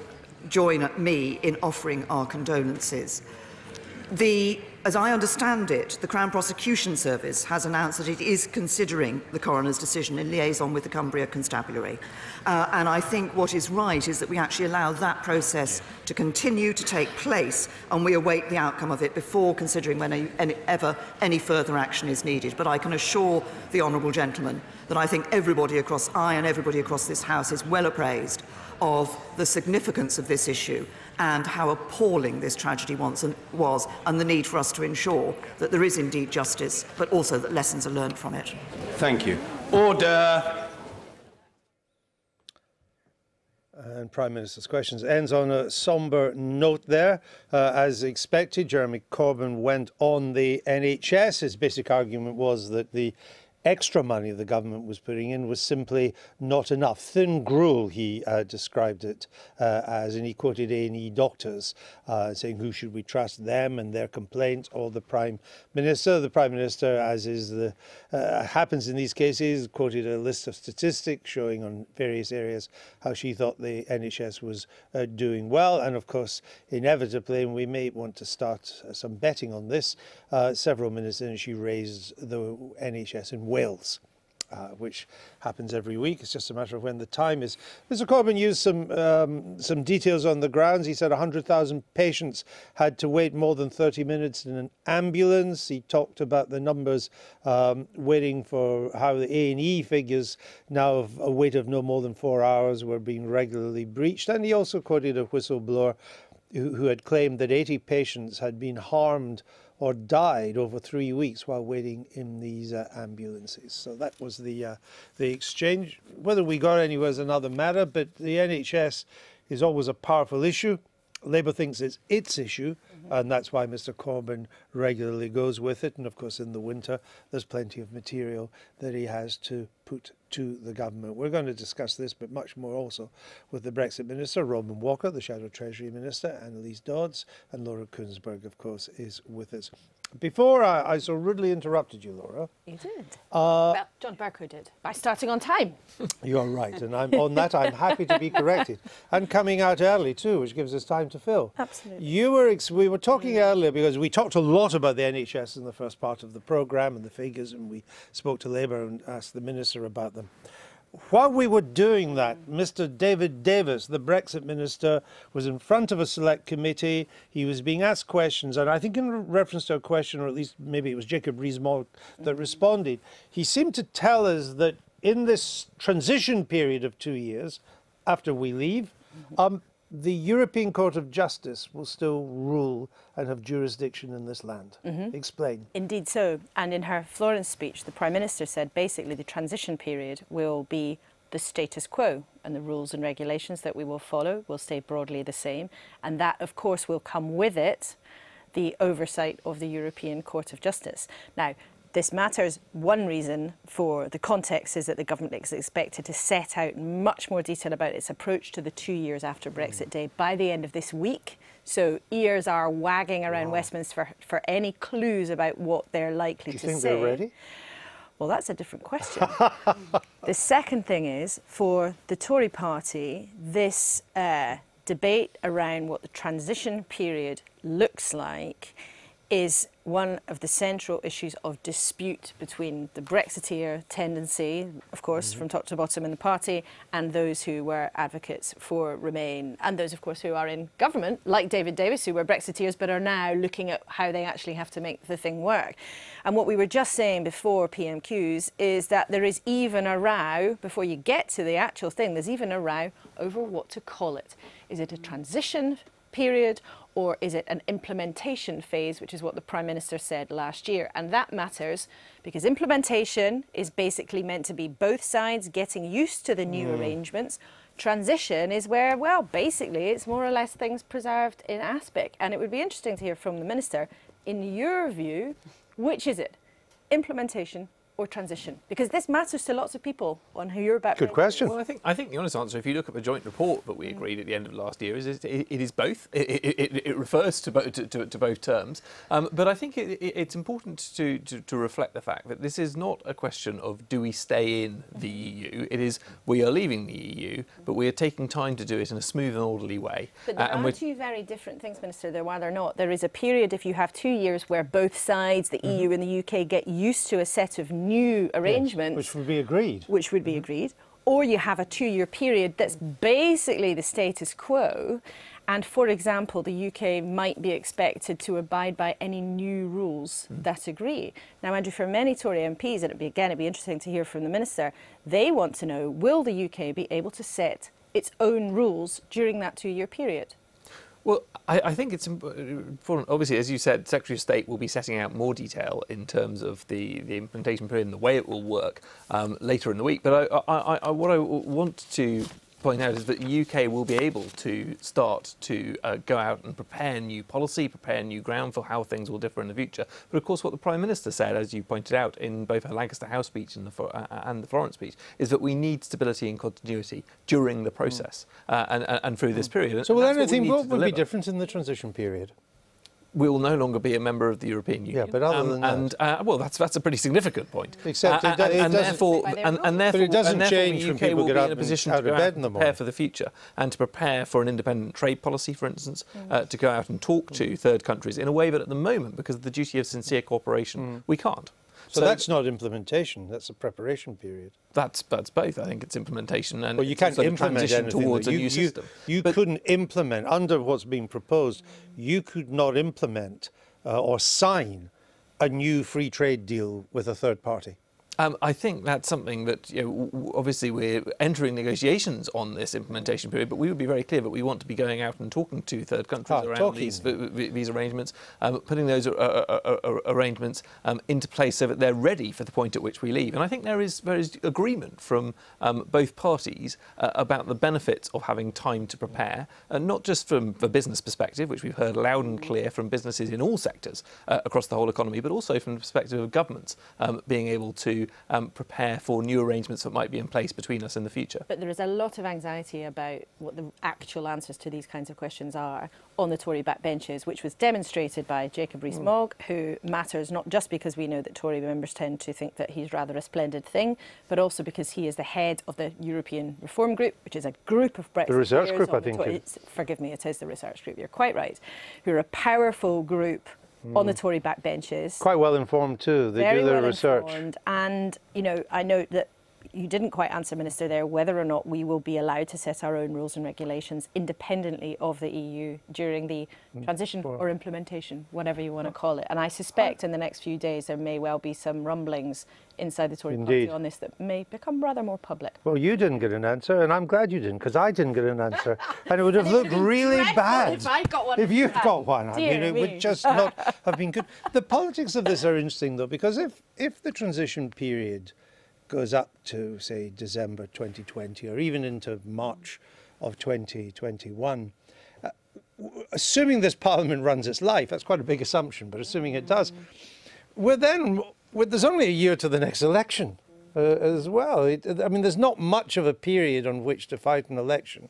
join me in offering our condolences. As I understand it, the Crown Prosecution Service has announced that it is considering the coroner's decision in liaison with the Cumbria Constabulary. And I think what is right is that we actually allow that process to continue to take place, and we await the outcome of it before considering when any further action is needed. But I can assure the honourable gentleman that I think everybody across this House is well appraised of the significance of this issue and how appalling this tragedy was, and the need for us to ensure that there is indeed justice, but also that lessons are learned from it. Thank you. Order. And Prime Minister's questions ends on a sombre note there. As expected, Jeremy Corbyn went on the NHS. His basic argument was that the extra money the government was putting in was simply not enough. Thin gruel, he described it as, and he quoted A&E doctors saying, who should we trust, them and their complaints or the Prime Minister? The Prime Minister, as is the happens in these cases, quoted a list of statistics showing on various areas how she thought the NHS was doing well. And of course, inevitably, and we may want to start some betting on this, several minutes in she raised the NHS in Wales, which happens every week. It's just a matter of when the time is. Mr. Corbyn used some details on the grounds. He said 100,000 patients had to wait more than 30 minutes in an ambulance. He talked about the numbers waiting for how the A&E figures now of a wait of no more than 4 hours were being regularly breached. And he also quoted a whistleblower who had claimed that 80 patients had been harmed or died over 3 weeks while waiting in these ambulances. So that was the exchange. Whether we got anywhere is another matter, but the NHS is always a powerful issue. Labour thinks it's its issue, and that's why Mr. Corbyn regularly goes with it. And of course, in the winter, there's plenty of material that he has to put to the government. We're going to discuss this, but much more also with the Brexit Minister, Robin Walker, the Shadow Treasury Minister, Annalise Dodds, and Laura Kuenssberg, of course, is with us. Before I so rudely interrupted you, Laura. You did. Well, John Bercow did, by starting on time. You're right, and on that I'm happy to be corrected. And coming out early too, which gives us time to fill. Absolutely. We were talking earlier, because we talked a lot about the NHS in the first part of the programme and the figures, and we spoke to Labour and asked the Minister about them. While we were doing that, Mr. David Davis, the Brexit Minister, was in front of a select committee. He was being asked questions, and I think in reference to a question, or at least maybe it was Jacob Rees-Mogg that responded, he seemed to tell us that in this transition period of 2 years, after we leave, the European Court of Justice will still rule and have jurisdiction in this land. Explain. Indeed so. And in her Florence speech, the Prime Minister said basically the transition period will be the status quo, and the rules and regulations that we will follow will stay broadly the same. And that, of course, will come with it the oversight of the European Court of Justice. Now, this matters. One reason for the context is that the government is expected to set out much more detail about its approach to the 2 years after Brexit Day by the end of this week. So ears are wagging around Westminster for any clues about what they're likely to say. Do you think they're ready? Well, that's a different question. The second thing is, for the Tory party, this debate around what the transition period looks like is one of the central issues of dispute between the Brexiteer tendency, of course, from top to bottom in the party, and those who were advocates for Remain, and those, of course, who are in government, like David Davis, who were Brexiteers, but are now looking at how they actually have to make the thing work. And what we were just saying before PMQs is that there is even a row, before you get to the actual thing, there's even a row over what to call it. Is it a transition period, or is it an implementation phase, which is what the Prime Minister said last year? And that matters because implementation is basically meant to be both sides getting used to the new arrangements. Transition is where, well, basically it's more or less things preserved in aspect. And it would be interesting to hear from the Minister, in your view, which is it? Implementation or transition? Because this matters to lots of people on who you're about. Good question. Well, I think the honest answer, if you look at the joint report that we agreed at the end of last year, is it is both. It refers to both terms. But I think it's important to reflect the fact that this is not a question of do we stay in the EU. It is we are leaving the EU, but we are taking time to do it in a smooth and orderly way. But there are two very different things, Minister. While they're not, there is a period, if you have 2 years, where both sides, the EU and the UK, get used to a set of new arrangements, which would be agreed. Which would be agreed. Or you have a 2 year period that's basically the status quo, And, for example, the UK might be expected to abide by any new rules that agree. Now, Andrew, for many Tory MPs, and it'd be interesting to hear from the Minister, they want to know, will the UK be able to set its own rules during that 2-year period? Well, I think it's important. Obviously, as you said, Secretary of State will be setting out more detail in terms of the implementation period and the way it will work later in the week. But what I want to point out is that the UK will be able to start to go out and prepare new policy, prepare new ground for how things will differ in the future. But of course, what the Prime Minister said, as you pointed out in both her Lancaster House speech and the Florence speech, is that we need stability and continuity during the process and through this period. So will anything, what would be different in the transition period? We will no longer be a member of the European Union. Yeah, but other than that, well, that's a pretty significant point. Except therefore, it doesn't change when people get out of bed in the morning, prepare for the future and to prepare for an independent trade policy, for instance, to go out and talk to third countries in a way that at the moment, because of the duty of sincere cooperation, we can't. So that's not implementation, that's a preparation period. That's both. I think it's implementation and you can't implement anything towards a new system. You couldn't implement, under what's being proposed, you could not implement or sign a new free trade deal with a third party. I think that's something that, obviously we're entering negotiations on this implementation period, but we would be very clear that we want to be going out and talking to third countries around these arrangements, putting those arrangements into place so that they're ready for the point at which we leave. And I think there is agreement from both parties about the benefits of having time to prepare, and not just from the business perspective, which we've heard loud and clear from businesses in all sectors across the whole economy, but also from the perspective of governments being able to prepare for new arrangements that might be in place between us in the future. But there is a lot of anxiety about what the actual answers to these kinds of questions are on the Tory backbenches, which was demonstrated by Jacob Rees-Mogg, who matters not just because we know that Tory members tend to think that he's rather a splendid thing, but also because he is the head of the European Reform Group, which is a group of Brexit. The research group, I think. Forgive me, it is the research group. You're quite right. Who are a powerful group on the Tory backbenches. Quite well informed too. They do their research. And, I know that you didn't quite answer, Minister, there, whether or not we will be allowed to set our own rules and regulations independently of the EU during the transition or implementation, whatever you want to call it. And I suspect in the next few days there may well be some rumblings inside the Tory party on this that may become rather more public. Well, you didn't get an answer, and I'm glad you didn't, because I didn't get an answer. And it would have looked really bad if you'd got one. I mean, it would just not have been good. The politics of this are interesting, though, because if the transition period goes up to, say, December 2020 or even into March of 2021, assuming this Parliament runs its life, that's quite a big assumption, but assuming it does, there's only a year to the next election as well. I mean, there's not much of a period on which to fight an election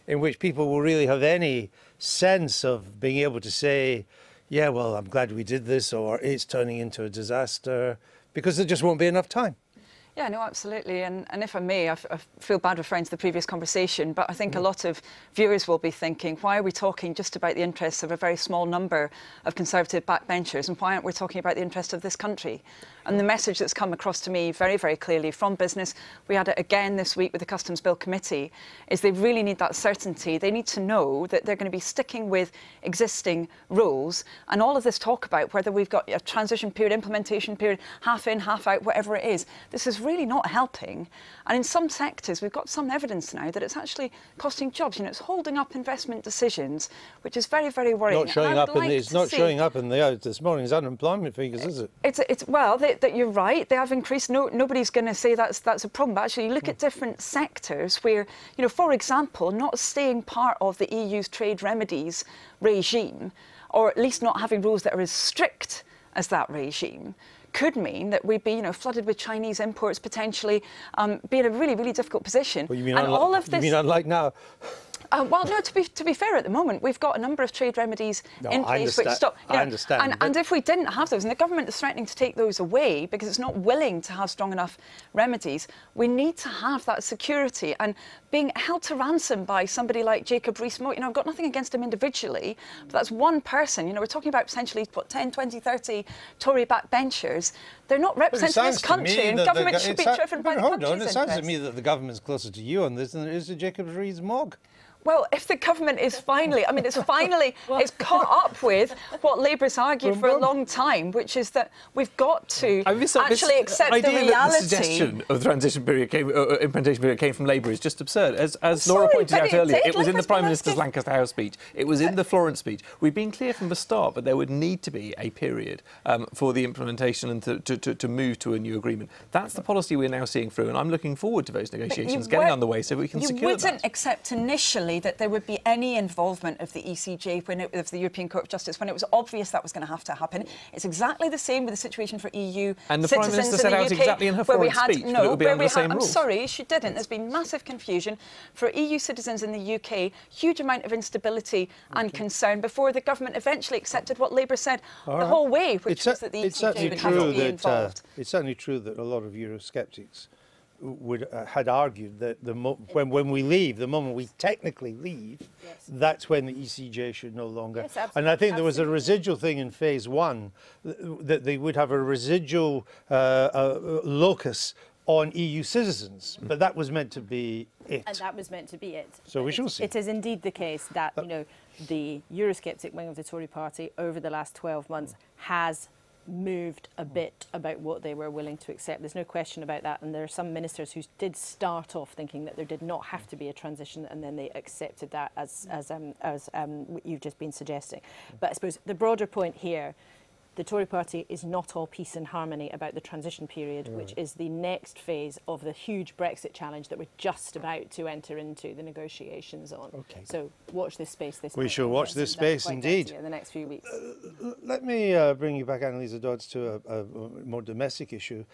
in which people will really have any sense of being able to say, yeah, well, I'm glad we did this, or it's turning into a disaster, because there just won't be enough time. Yeah, no, absolutely. And if I may, I feel bad referring to the previous conversation, but I think a lot of viewers will be thinking, why are we talking just about the interests of a very small number of Conservative backbenchers, and why aren't we talking about the interests of this country? And the message that's come across to me very, very clearly from business, we had it again this week with the Customs Bill Committee, is they really need that certainty. They need to know that they're going to be sticking with existing rules. And all of this talk about whether we've got a transition period, implementation period, half in, half out, whatever it is, this is really not helping. And in some sectors, we've got some evidence now that it's actually costing jobs. You know, it's holding up investment decisions, which is very, very worrying. It's not showing up in this morning's unemployment figures, is it? Well, that you're right. They have increased. Nobody's going to say that's a problem. But actually, you look at different sectors where, you know, for example, not staying part of the EU's trade remedies regime, or at least not having rules that are as strict as that regime, could mean that we'd be, you know, flooded with Chinese imports, potentially be in a really, really difficult position. Well, you mean unlike now? Well, no, to be fair, at the moment, we've got a number of trade remedies in place which stop. I understand. And if we didn't have those, and the government is threatening to take those away because it's not willing to have strong enough remedies, we need to have that security. And being held to ransom by somebody like Jacob Rees-Mogg, you know, I've got nothing against him individually, but that's one person. You know, we're talking about potentially, 10, 20, 30 Tory backbenchers. They're not representing this country, and government should be driven by the country's interests. It sounds to me that the government's closer to you on this than it is to Jacob Rees-Mogg. Well, if the government is finally, it's caught up with what Labour's argued for a long time, which is that we've got to actually accept the reality. The suggestion of the transition period implementation period came from Labour is just absurd. As Laura pointed out earlier, it was in the Prime Minister's Lancaster House speech. It was in the Florence speech. We've been clear from the start, but there would need to be a period for the implementation and to move to a new agreement. That's the policy we're now seeing through, and I'm looking forward to those negotiations getting underway so we can secure that. You wouldn't accept initially that there would be any involvement of the ECJ, of the European Court of Justice, when it was obvious that was going to have to happen. It's exactly the same with the situation for EU and the citizens Prime Minister in set the out UK, exactly in her Florence speech that it would be under the same rules. I'm sorry, she didn't. There's been massive confusion for EU citizens in the UK, huge amount of instability and concern before the government eventually accepted what Labour said the whole way, which was that the ECJ would have to be involved. It's certainly true that a lot of Eurosceptics had argued that when we leave, the moment we technically leave, that's when the ECJ should no longer. Yes, and I think there was a residual thing in phase one that they would have a residual locus on EU citizens, but that was meant to be it. And that was meant to be it. So we shall see. It is indeed the case that the Eurosceptic wing of the Tory party over the last 12 months has moved a bit about what they were willing to accept. There's no question about that, and there are some ministers who did start off thinking that there did not have to be a transition, and then they accepted that as you've just been suggesting. But I suppose the broader point here, the Tory party is not all peace and harmony about the transition period, which is the next phase of the huge Brexit challenge that we're just about to enter into the negotiations on. Okay. So watch this space. We shall watch this space indeed. In the next few weeks. Let me bring you back, Annalisa Dodds, to a more domestic issue.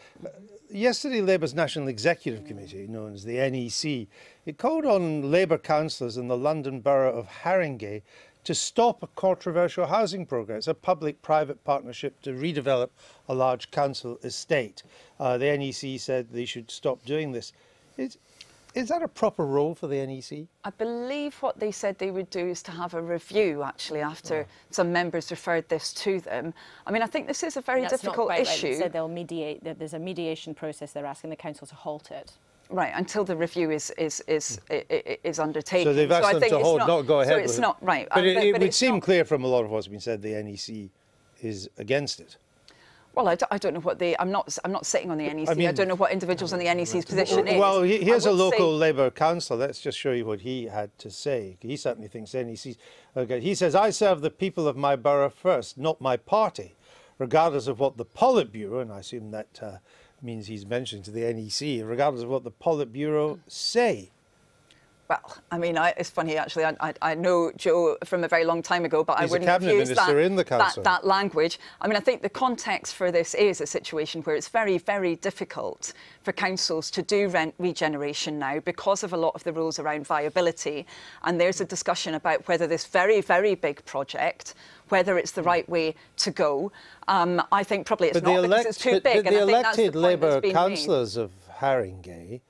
Yesterday, Labour's National Executive Committee, known as the NEC, it called on Labour councillors in the London borough of Haringey to stop a controversial housing programme. It's a public-private partnership to redevelop a large council estate. The NEC said they should stop doing this. Is that a proper role for the NEC? I believe what they said they would do is to have a review, actually, after some members referred this to them. I mean, I think this is a very difficult issue. Right. They said they'll mediate, that there's a mediation process. They're asking the council to halt it. Right, until the review is undertaken. So they've asked them to not go ahead with it. So it's not, right. But it would seem clear from a lot of what's been said, the NEC is against it. Well, I don't know what I'm not sitting on the NEC. I don't know what individuals on the NEC's position is. Well, here's a local Labour councillor. Let's just show you what he had to say. He certainly thinks NEC. Okay, he says, "I serve the people of my borough first, not my party, regardless of what the Politburo," and I assume that means he's mentioning to the NEC, regardless of what the Politburo say. Well, I mean, it's funny, actually. I know Joe from a very long time ago, but He's I wouldn't a cabinet minister in the council. that language. I mean, I think the context for this is a situation where it's very, very difficult for councils to do regeneration now because of a lot of the rules around viability. And there's a discussion about whether this very, very big project, whether it's the right way to go. I think probably it's not because it's too big. The elected Labour councillors of Haringey,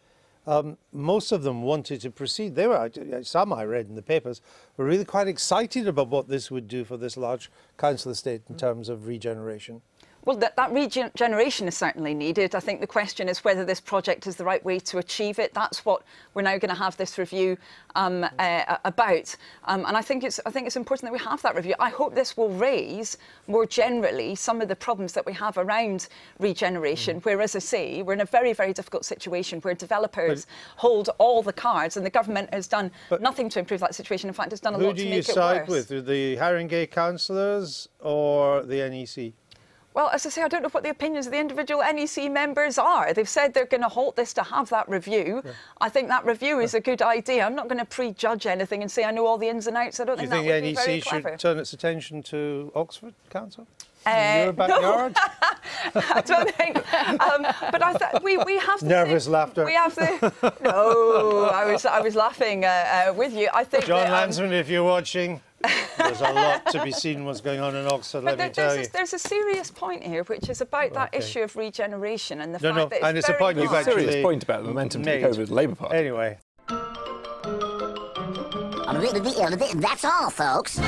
most of them wanted to proceed. They were, some I read in the papers, were really quite excited about what this would do for this large council estate in terms of regeneration. Well, that regeneration is certainly needed. I think the question is whether this project is the right way to achieve it. That's what we're now going to have this review about. And I think it's important that we have that review. I hope this will raise more generally some of the problems that we have around regeneration, where, as I say, we're in a very, very difficult situation where developers hold all the cards and the government has done nothing to improve that situation. In fact, it's done a lot to make it worse. Who do you side with, the Haringey councillors or the NEC? Well, as I say, I don't know what the opinions of the individual NEC members are. They've said they're going to halt this to have that review. Yeah. I think that review is a good idea. I'm not going to prejudge anything and say I know all the ins and outs. I don't think that would be very clever. Do you think the NEC should turn its attention to Oxford Council? Your backyard? No, I don't think. But we have nervous laughter. We have the. No, I was laughing with you. I think John Lansman, if you're watching. There's a lot to be seen what's going on in Oxford, let me tell you. There's a serious point here, which is about that issue of regeneration and the fact that it's a point you've actually a serious point about the momentum to take over the Labour Party. Anyway. That's all, folks.